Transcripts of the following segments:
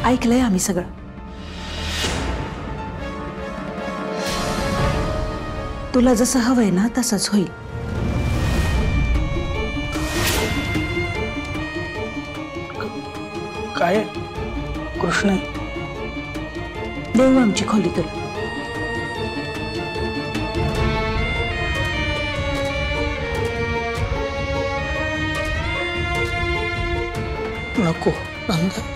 ऐकलंय आम्ही सगळं. तुला जसं हवंय ना तसंच होईल. काय कृष्ण देऊ आमची खोली तुला. नको नंदा.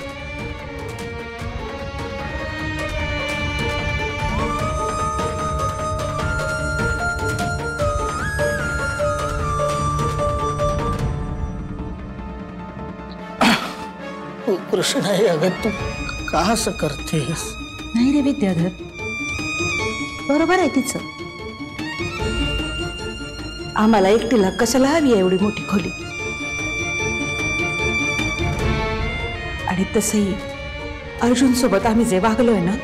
कृष्ण अगं तू का असं करतेस? नाही रे विद्याधर, बरोबर आहे तिचं. आम्हाला एकटीला कशाला हवी आहे एवढी मोठी खोली? आणि तसंही अर्जुन सोबत आम्ही जे वागलोय ना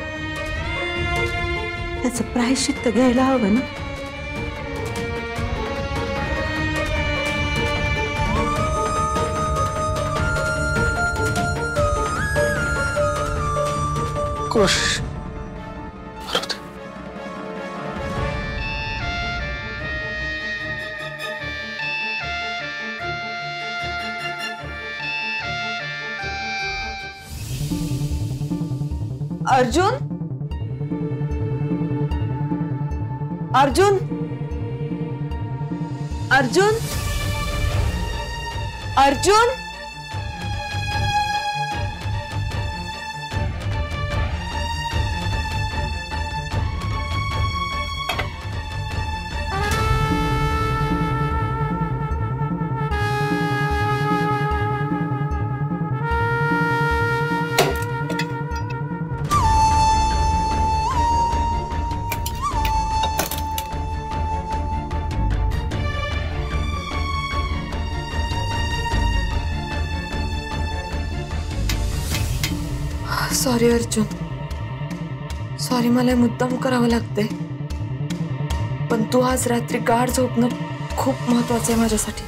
त्याचं प्रायश्चित्त घ्यायला हवं ना. कृष्ण अर्जुन, अर्जुन, अर्जुन, अर्जुन. Sorry Arjun, sorry. मला मुद्दाम करावं लागतंय, पण तू आज रात्री गाढ झोपणं खूप महत्वाचं आहे माझ्यासाठी.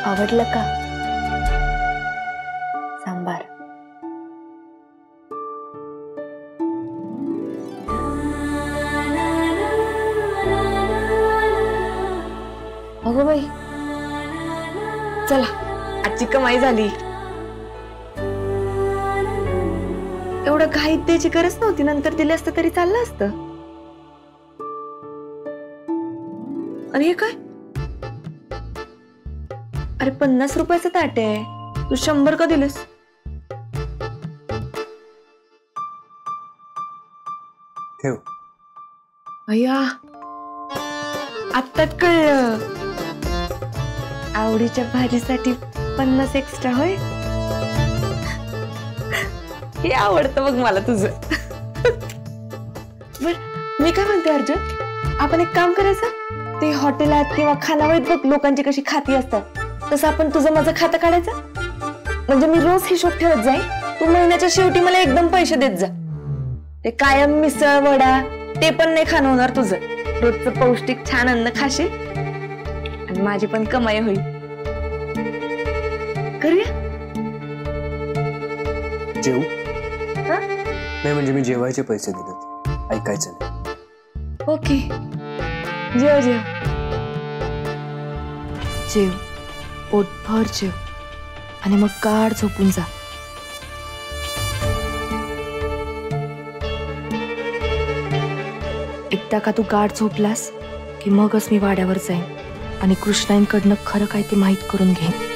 आवडलं का सांबार? अगो बाई, चला आजची कमाई झाली. एवढं घाईत द्यायची गरज नव्हती, नंतर दिले असतं तरी चाललं असतं. आणि हे काय? अरे 50 रुपयाचं ताट आहे, तू 100 का दिलेस? ठेव. अय्या, आत्ताच कळलं. आवडीच्या भाजीसाठी 50 एक्स्ट्रा होय? हे आवडतं बघ मला तुझं. बर, मी काय म्हणते अर्जुन, आपण एक काम करायचं, ते हॉटेलात किंवा खानावळीत बघ लोकांची कशी खाती असतात, तसं आपण तुझं माझं खातं काढायचं. म्हणजे मी रोज हिशोब ठेवत जाईन, तू महिन्याच्या शेवटी मला एकदम पैसे देत जा. ते कायम मिसळ वडा ते पण नाही खाणं होणार तुझं. रोजचं पौष्टिक छान अन्न खाशील आणि माझी पण कमाई होईल. करूया? जेवू? नाही म्हणजे मी जेवायचे पैसे दिले, ऐकायचं नाही. ओके, जेव जेव जेव, पोटभर जेव आणि मग गाढ झोपून जा. एकदा का तू गाढ झोपलास की मगच मी वाड्यावर जाईन आणि कृष्णाईंकडनं खरं काय ते माहीत करून घेईन.